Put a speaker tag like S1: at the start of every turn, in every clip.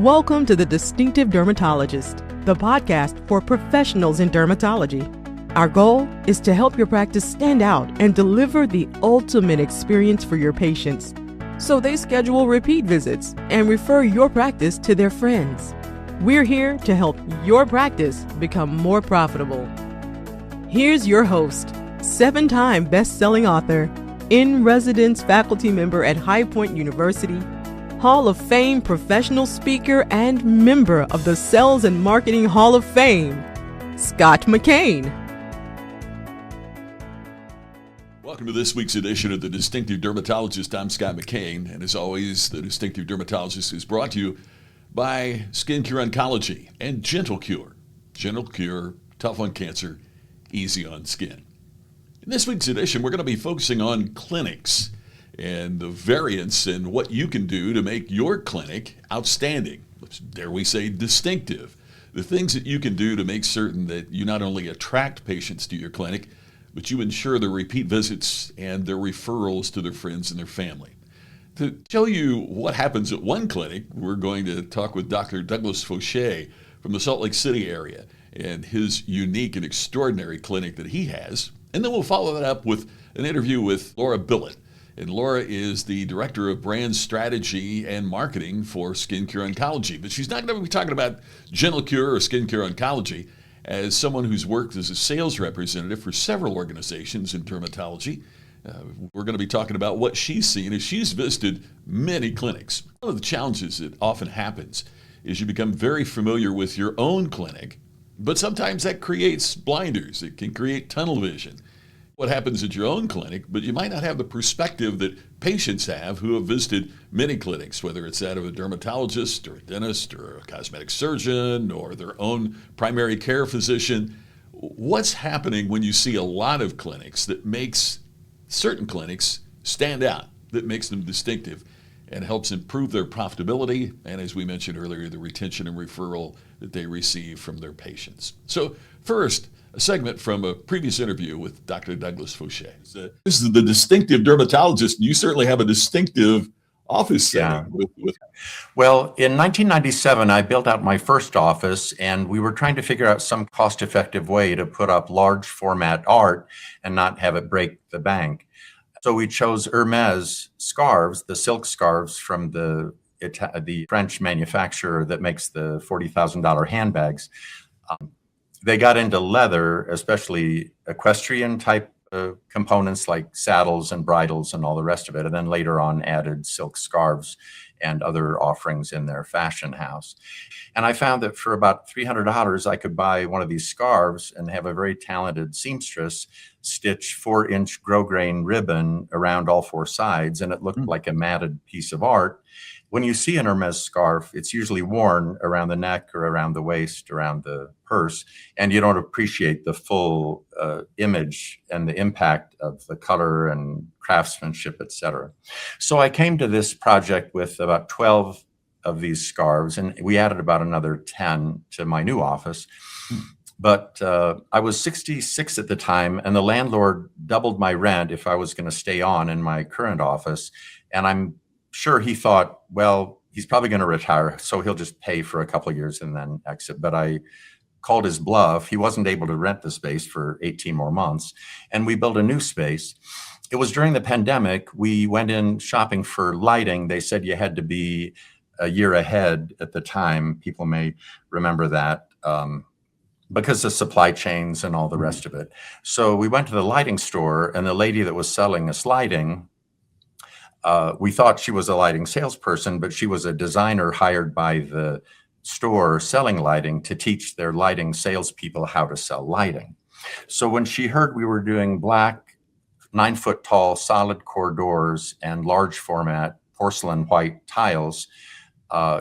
S1: Welcome to the Distinctive Dermatologist, the podcast for professionals in dermatology. Our goal is to help your practice stand out and deliver the ultimate experience for your patients, so they schedule repeat visits and refer your practice to their friends. We're here to help your practice become more profitable. Here's your host, 7-time best-selling author, in-residence faculty member at High Point University, Hall of Fame professional speaker, and member of the Sales and Marketing Hall of Fame, Scott McKain.
S2: Welcome to this week's edition of the Distinctive Dermatologist. I'm Scott McKain, and as always, the Distinctive Dermatologist is brought to you by SkinCure Oncology and Gentle Cure. Gentle Cure, tough on cancer, easy on skin. In this week's edition, we're going to be focusing on clinics and the variants and what you can do to make your clinic outstanding. Dare we say distinctive. The things that you can do to make certain that you not only attract patients to your clinic, but you ensure their repeat visits and their referrals to their friends and their family. To show you what happens at one clinic, we're going to talk with Dr. Douglas Forsha from the Salt Lake City area and his unique and extraordinary clinic that he has. And then we'll follow that up with an interview with Laura Billet. And Laura is the Director of Brand Strategy and Marketing for SkinCure Oncology. But she's not going to be talking about Gentle Cure or SkinCure Oncology. As someone who's worked as a sales representative for several organizations in dermatology, we're going to be talking about what she's seen as she's visited many clinics. One of the challenges that often happens is you become very familiar with your own clinic, but sometimes that creates blinders. It can create tunnel vision. What happens at your own clinic, but you might not have the perspective that patients have who have visited many clinics, whether it's that of a dermatologist or a dentist or a cosmetic surgeon or their own primary care physician. What's happening when you see a lot of clinics that makes certain clinics stand out, that makes them distinctive and helps improve their profitability and, as we mentioned earlier, the retention and referral that they receive from their patients. So first, a segment from a previous interview with Dr. Douglas Forsha. This is the Distinctive Dermatologist. You certainly have a distinctive office setting.
S3: Well, in 1997, I built out my first office, and we were trying to figure out some cost-effective way to put up large format art and not have it break the bank. So we chose Hermes scarves, the silk scarves from the French manufacturer that makes the $40,000 handbags. They got into leather, especially equestrian type components like saddles and bridles and all the rest of it. And then later on added silk scarves and other offerings in their fashion house. And I found that for about $300, I could buy one of these scarves and have a very talented seamstress stitch 4-inch grosgrain ribbon around all four sides. And it looked like a matted piece of art. When you see an Hermes scarf, it's usually worn around the neck or around the waist, around the purse, and you don't appreciate the full image and the impact of the color and craftsmanship, etc. So I came to this project with about 12 of these scarves, and we added about another 10 to my new office. But I was 66 at the time, and the landlord doubled my rent if I was going to stay on in my current office, and I'm sure he thought, well, he's probably going to retire, so he'll just pay for a couple of years and then exit. But I called his bluff. He wasn't able to rent the space for 18 more months, and we built a new space. It was during the pandemic. We went in shopping for lighting. They said you had to be a year ahead at the time. People may remember that because of supply chains and all the rest of it. So we went to the lighting store, and the lady that was selling us lighting, we thought she was a lighting salesperson, but she was a designer hired by the store selling lighting to teach their lighting salespeople how to sell lighting. So when she heard we were doing black, 9-foot tall solid core doors and large format porcelain white tiles,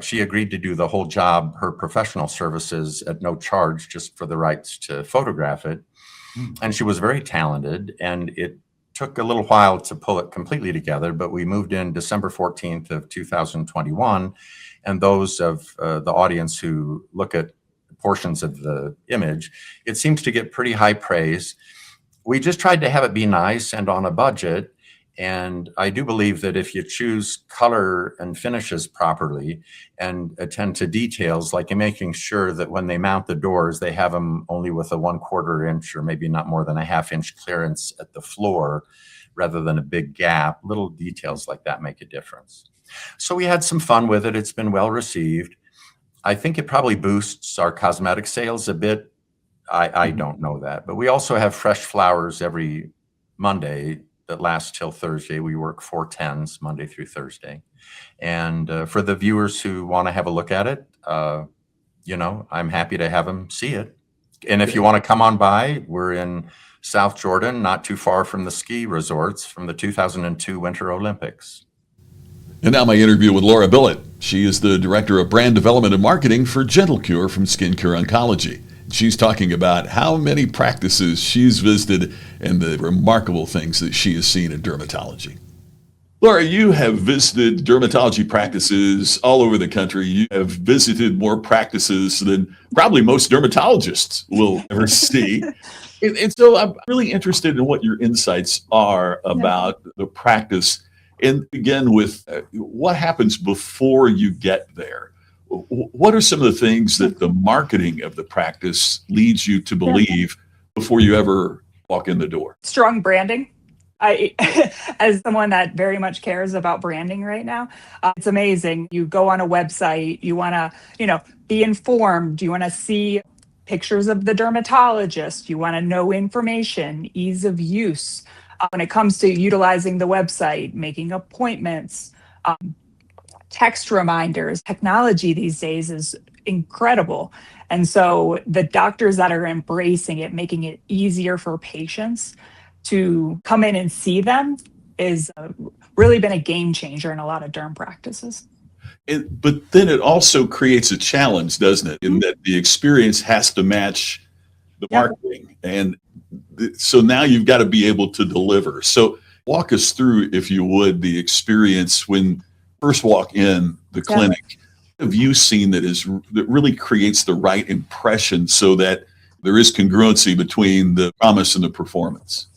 S3: she agreed to do the whole job, her professional services at no charge, just for the rights to photograph it. And she was very talented, and it took a little while to pull it completely together, but we moved in December 14th of 2021. And those of the audience who look at portions of the image, it seems to get pretty high praise. We just tried to have it be nice and on a budget. And I do believe that if you choose color and finishes properly and attend to details, like in making sure that when they mount the doors, they have them only with a 1/4 inch or maybe not more than a 1/2 inch clearance at the floor rather than a big gap, little details like that make a difference. So we had some fun with it. It's been well received. I think it probably boosts our cosmetic sales a bit. I don't know that, but we also have fresh flowers every Monday that lasts till Thursday. We work 4/10s Monday through Thursday. And for the viewers who want to have a look at it, I'm happy to have them see it. And if you want to come on by, we're in South Jordan, not too far from the ski resorts from the 2002 Winter Olympics.
S2: And now my interview with Laura Billet. She is the Director of Brand Development and Marketing for GentleCure from SkinCure Oncology. She's talking about how many practices she's visited and the remarkable things that she has seen in dermatology. Laura, you have visited dermatology practices all over the country. You have visited more practices than probably most dermatologists will ever see. And so I'm really interested in what your insights are about the practice. And begin with what happens before you get there. What are some of the things that the marketing of the practice leads you to believe before you ever walk in the door?
S4: Strong branding. As someone that very much cares about branding right now, it's amazing. You go on a website, you want to, be informed. You want to see pictures of the dermatologist. You want to know information, ease of use. When it comes to utilizing the website, making appointments, text reminders, technology these days is incredible. And so the doctors that are embracing it, making it easier for patients to come in and see them is really been a game changer in a lot of derm practices.
S2: But then it also creates a challenge, doesn't it? In that the experience has to match the marketing. And so now you've got to be able to deliver. So walk us through, if you would, the experience when first walk in the clinic. What have you seen that really creates the right impression so that there is congruency between the promise and the performance?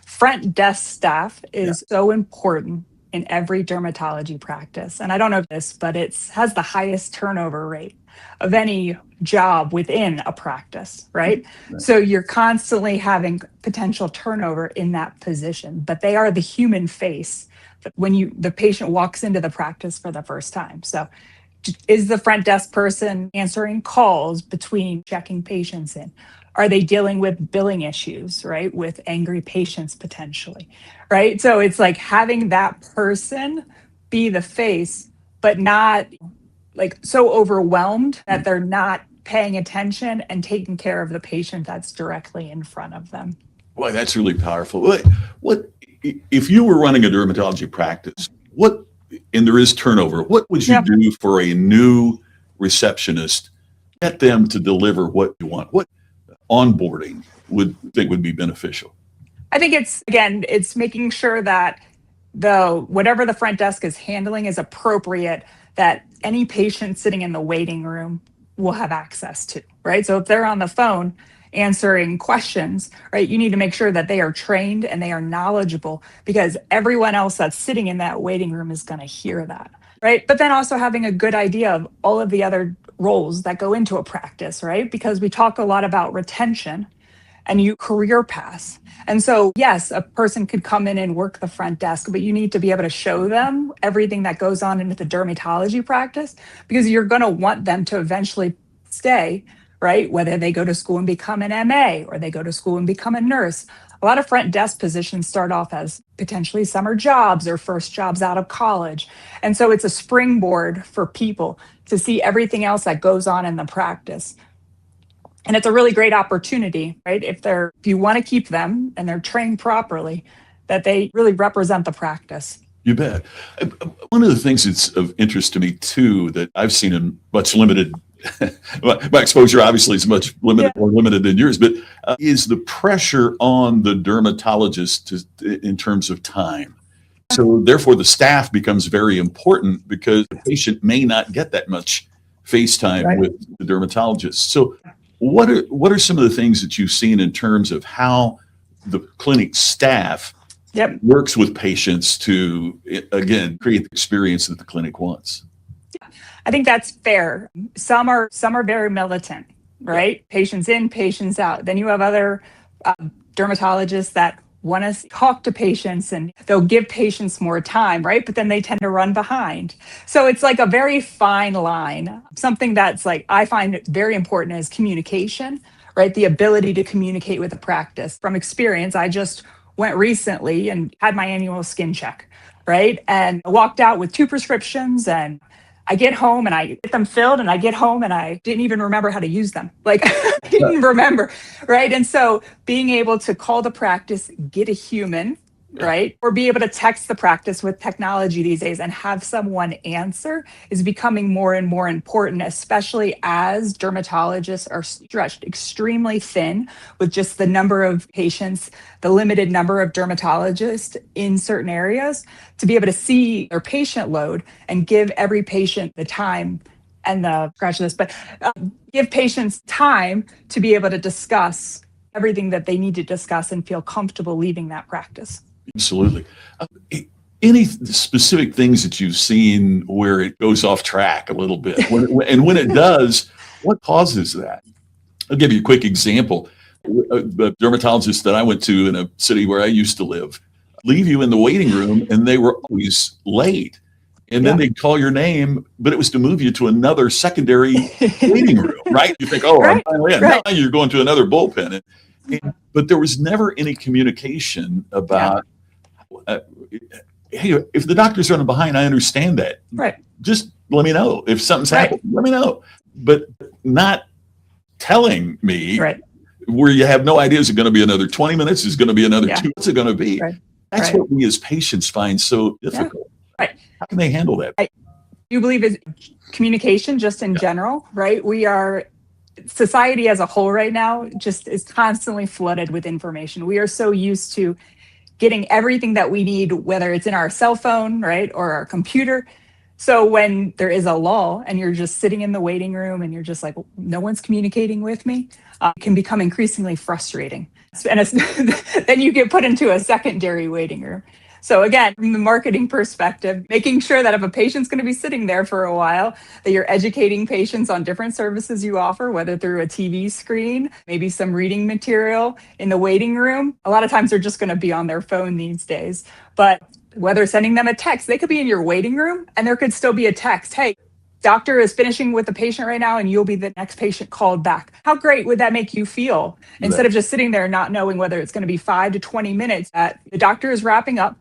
S4: Front desk staff is so important in every dermatology practice. And I don't know this, but it has the highest turnover rate of any job within a practice, right? So you're constantly having potential turnover in that position, but they are the human face when the patient walks into the practice for the first time. So is the front desk person answering calls between checking patients in? Are they dealing with billing issues, right? With angry patients potentially, right? So it's like having that person be the face, but not like so overwhelmed that they're not paying attention and taking care of the patient that's directly in front of them.
S2: Boy, that's really powerful. What if you were running a dermatology practice, and there is turnover, what would you do for a new receptionist, get them to deliver what you want? What onboarding would be beneficial?
S4: I think it's making sure that whatever the front desk is handling is appropriate, that any patient sitting in the waiting room will have access to, right? So if they're on the phone answering questions, right, you need to make sure that they are trained and they are knowledgeable, because everyone else that's sitting in that waiting room is going to hear that, right? But then also having a good idea of all of the other roles that go into a practice, right? Because we talk a lot about retention and career paths. And so, yes, a person could come in and work the front desk, but you need to be able to show them everything that goes on into the dermatology practice, because you're going to want them to eventually stay, right? Whether they go to school and become an MA or they go to school and become a nurse. A lot of front desk positions start off as potentially summer jobs or first jobs out of college. And so it's a springboard for people to see everything else that goes on in the practice. And it's a really great opportunity, right? If you want to keep them and they're trained properly, that they really represent the practice.
S2: You bet. One of the things that's of interest to me too, that I've seen in much limited, my exposure obviously is much more limited than yours, but is the pressure on the dermatologist in terms of time. So therefore the staff becomes very important, because the patient may not get that much face time with the dermatologist. So what are some of the things that you've seen in terms of how the clinic staff
S4: Yep.
S2: works with patients to, again, create the experience that the clinic wants.
S4: I think that's fair. Some are very militant, right? Yeah. Patients in, patients out. Then you have other dermatologists that want to talk to patients and they'll give patients more time, right? But then they tend to run behind. So it's like a very fine line. Something that's like I find very important is communication, right? The ability to communicate with the practice. From experience, I just went recently and had my annual skin check, right? And I walked out with 2 prescriptions, and I get home and I get them filled, and I get home and I didn't even remember how to use them. Like I didn't remember, right? And so being able to call the practice, get a human, right? Or be able to text the practice with technology these days and have someone answer is becoming more and more important, especially as dermatologists are stretched extremely thin with just the number of patients, the limited number of dermatologists in certain areas, to be able to see their patient load and give every patient the time and give patients time to be able to discuss everything that they need to discuss and feel comfortable leaving that practice.
S2: Absolutely. Any specific things that you've seen where it goes off track a little bit? And when it does, what causes that? I'll give you a quick example. The dermatologist that I went to in a city where I used to live leave you in the waiting room, and they were always late. And then they'd call your name, but it was to move you to another secondary waiting room, right? You think, oh, I'm finally in. Now you're going to another bullpen. But there was never any communication about, hey, if the doctor's running behind, I understand that.
S4: Right.
S2: Just let me know. If something's happened, let me know. But not telling me where you have no idea, is it going to be another 20 minutes? Is it going to be another 2? What's it going to be? That's what we as patients find so difficult. How can they handle that?
S4: I do believe it's communication just in general, right? Society as a whole right now just is constantly flooded with information. We are so used to getting everything that we need, whether it's in our cell phone, right, or our computer. So when there is a lull and you're just sitting in the waiting room and you're just like, no one's communicating with me, it can become increasingly frustrating. And then you get put into a secondary waiting room. So again, from the marketing perspective, making sure that if a patient's going to be sitting there for a while, that you're educating patients on different services you offer, whether through a TV screen, maybe some reading material in the waiting room. A lot of times they're just going to be on their phone these days. But whether sending them a text, they could be in your waiting room and there could still be a text. Hey, doctor is finishing with the patient right now and you'll be the next patient called back. How great would that make you feel? Instead of just sitting there not knowing whether it's going to be 5 to 20 minutes that the doctor is wrapping up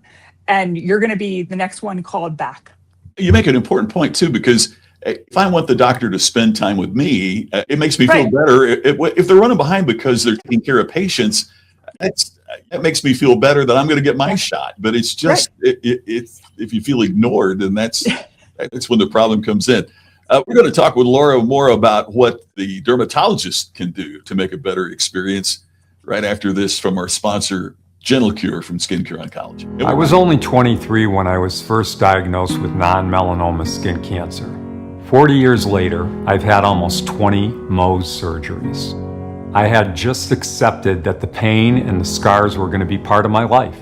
S4: and you're going to be the next one called back.
S2: You make an important point too, because if I want the doctor to spend time with me, it makes me feel better. If they're running behind because they're taking care of patients, that makes me feel better that I'm going to get my shot. But it's just, if you feel ignored, then that's when the problem comes in. We're going to talk with Laura more about what the dermatologist can do to make a better experience right after this from our sponsor, SkinCure from SkinCure Oncology.
S5: I was only 23 when I was first diagnosed with non-melanoma skin cancer. 40 years later, I've had almost 20 Mohs surgeries. I had just accepted that the pain and the scars were going to be part of my life.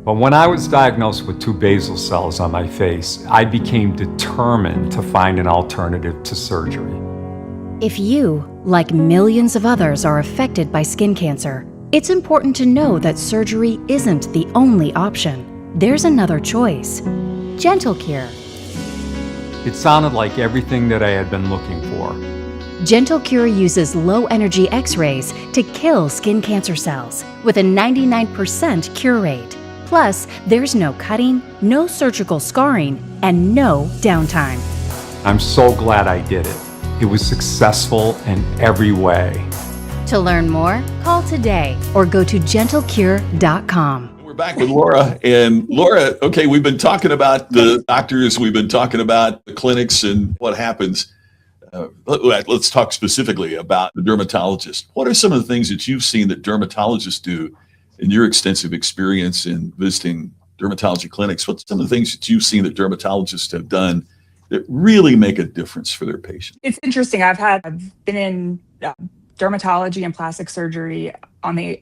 S5: But when I was diagnosed with 2 basal cells on my face, I became determined to find an alternative to surgery.
S6: If you, like millions of others, are affected by skin cancer, it's important to know that surgery isn't the only option. There's another choice. SkinCure.
S5: It sounded like everything that I had been looking for.
S6: SkinCure uses low-energy X-rays to kill skin cancer cells with a 99% cure rate. Plus, there's no cutting, no surgical scarring, and no downtime.
S5: I'm so glad I did it. It was successful in every way.
S6: To learn more, call today or go to SkinCure.com.
S2: We're back with Laura. And Laura, okay, we've been talking about the doctors, we've been talking about the clinics and what happens. Let's talk specifically about the dermatologist. What are some of the things that you've seen that dermatologists do in your extensive experience in visiting dermatology clinics? What's some of the things that you've seen that dermatologists have done that really make a difference for their patients?
S4: It's interesting. I've been in dermatology and plastic surgery on the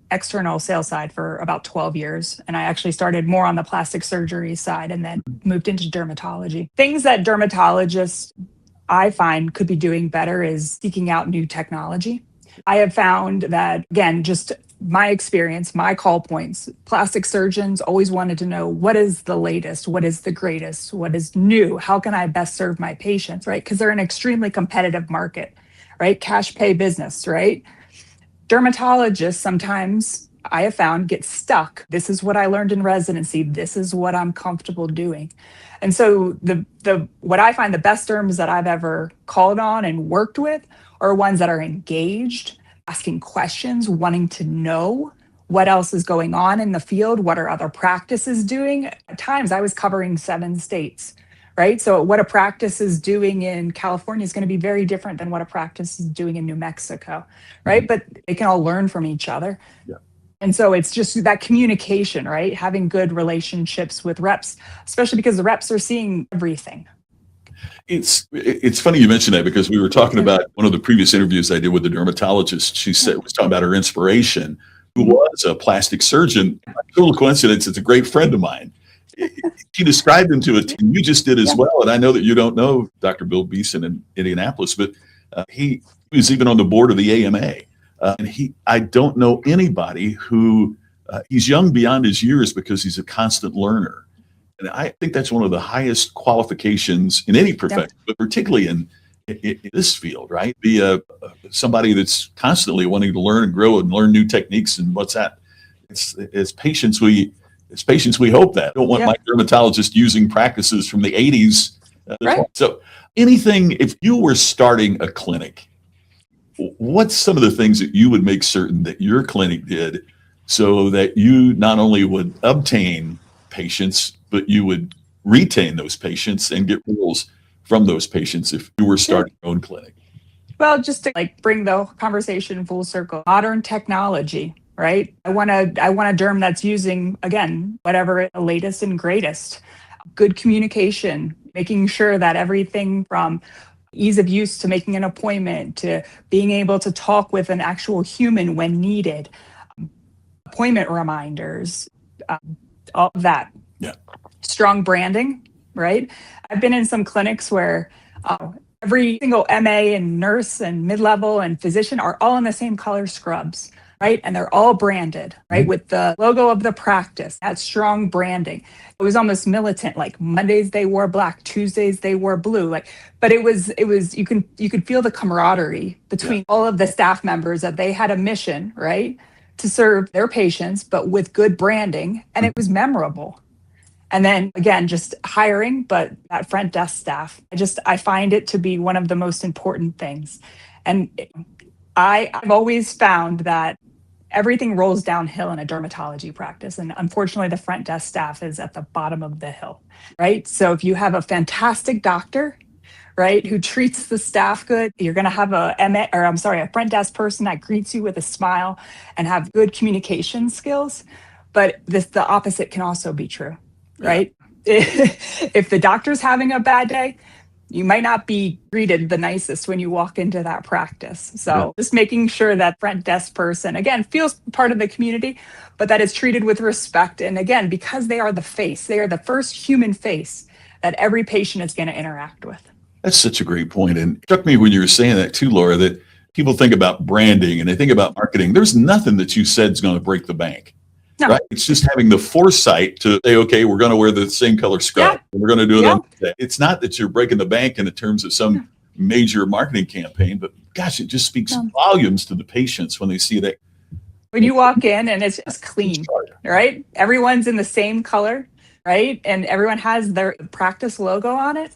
S4: external sales side for about 12 years. And I actually started more on the plastic surgery side and then moved into dermatology. Things that dermatologists I find could be doing better is seeking out new technology. I have found that, again, just my experience, my call points, plastic surgeons always wanted to know what is the latest, what is the greatest, what is new, how can I best serve my patients, right? Because they're an extremely competitive market, right? Cash pay business, right? Dermatologists sometimes I have found get stuck. This is what I learned in residency. This is what I'm comfortable doing. And so what I find the best derms that I've ever called on and worked with are ones that are engaged, asking questions, wanting to know what else is going on in the field, what are other practices doing. At times I was covering 7 states, right? So what a practice is doing in California is going to be very different than what a practice is doing in New Mexico, right? But they can all learn from each other.
S2: Yeah.
S4: And so it's just that communication, right? Having good relationships with reps, especially because the reps are seeing everything.
S2: It's funny you mentioned that because we were talking about one of the previous interviews I did with the dermatologist. She was talking about her inspiration, who was a plastic surgeon. Total coincidence, it's a great friend of mine. She described him to a team you just did as well. And I know that you don't know Dr. Bill Beeson in Indianapolis, but he was even on the board of the AMA. And I don't know anybody who, he's young beyond his years because he's a constant learner. And I think that's one of the highest qualifications in any profession, but particularly in this field, right? Be somebody that's constantly wanting to learn and grow and learn new techniques. And what's that? It's patients we hope that. I don't want my dermatologist using practices from the 80s.
S4: Right.
S2: So anything, if you were starting a clinic, what's some of the things that you would make certain that your clinic did so that you not only would obtain patients, but you would retain those patients and get referrals from those patients if you were starting your own clinic?
S4: Well, just to bring the conversation full circle, modern technology, right? I want a derm that's using, again, whatever the latest and greatest. Good communication, making sure that everything from ease of use to making an appointment to being able to talk with an actual human when needed, appointment reminders, all of that.
S2: Yeah.
S4: Strong branding, right? I've been in some clinics where every single MA and nurse and mid-level and physician are all in the same color scrubs, right? And they're all branded, right? With the logo of the practice, that strong branding. It was almost militant, like Mondays they wore black, Tuesdays they wore blue, but it was, you could feel the camaraderie between all of the staff members that they had a mission, right? To serve their patients, but with good branding, and it was memorable. And then again, just hiring, but that front desk staff, I find it to be one of the most important things. And I've always found that everything rolls downhill in a dermatology practice. And unfortunately, the front desk staff is at the bottom of the hill, right? So if you have a fantastic doctor, right, who treats the staff good, you're going to have a front desk person that greets you with a smile and have good communication skills. But the opposite can also be true. Right? If the doctor's having a bad day, you might not be greeted the nicest when you walk into that practice. So just making sure that front desk person, again, feels part of the community, but that is treated with respect. And again, because they are the face, they are the first human face that every patient is going to interact with.
S2: That's such a great point. And it struck me when you were saying that too, Laura, that people think about branding and they think about marketing. There's nothing that you said is going to break the bank. No. Right? It's just having the foresight to say, okay, we're going to wear the same color scrub. And we're going to do it on that. It's not that you're breaking the bank in terms of some major marketing campaign, but gosh, it just speaks volumes to the patients when they see that.
S4: When you walk in and it's just clean, right? Everyone's in the same color, right? And everyone has their practice logo on it.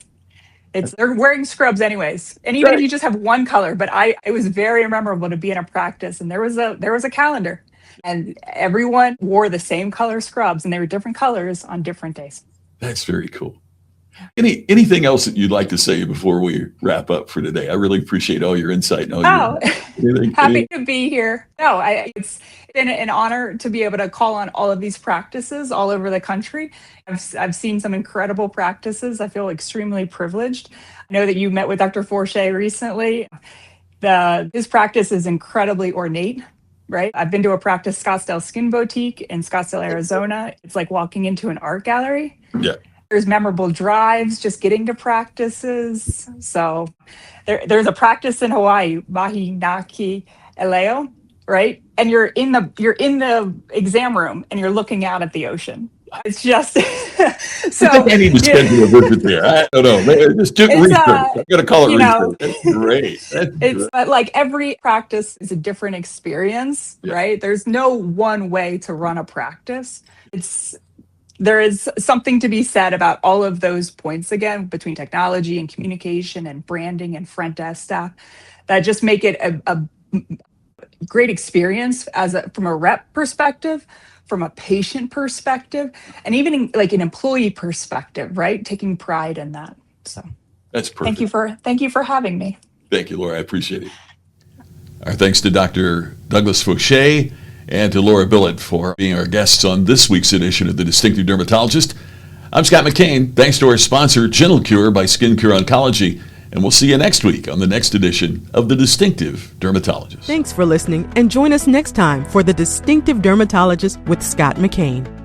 S4: They're wearing scrubs anyways. And even if you just have one color, but it was very memorable to be in a practice and there was a calendar. And everyone wore the same color scrubs and they were different colors on different days.
S2: That's very cool. Anything else that you'd like to say before we wrap up for today? I really appreciate all your insight.
S4: Happy to be here. No, it's been an honor to be able to call on all of these practices all over the country. I've seen some incredible practices. I feel extremely privileged. I know that you met with Dr. Forsha recently. His practice is incredibly ornate. right? I've been to a practice, Scottsdale Skin Boutique in Scottsdale, Arizona. It's like walking into an art gallery.
S2: Yeah.
S4: There's memorable drives, just getting to practices. So there's a practice in Hawaii, Mahinaki Eleo, right? And you're in the exam room and you're looking out at the ocean. It's just so.
S2: I think I need to schedule a visit there. I don't know. Man, just do research. I'm going to call it research. That's great.
S4: It's like every practice is a different experience, right? There's no one way to run a practice. There is something to be said about all of those points again, between technology and communication and branding and front desk staff, that just make it a great experience from a rep perspective, from a patient perspective, and even like an employee perspective, right? Taking pride in that. So
S2: that's perfect.
S4: Thank you for having me.
S2: Thank you, Laura. I appreciate it. Our thanks to Dr. Douglas Forsha and to Laura Billet for being our guests on this week's edition of the Distinctive Dermatologist. I'm Scott McKain. Thanks to our sponsor, GentleCure by SkinCure Oncology. And we'll see you next week on the next edition of the Distinctive Dermatologist.
S1: Thanks for listening, and join us next time for the Distinctive Dermatologist with Scott McKain.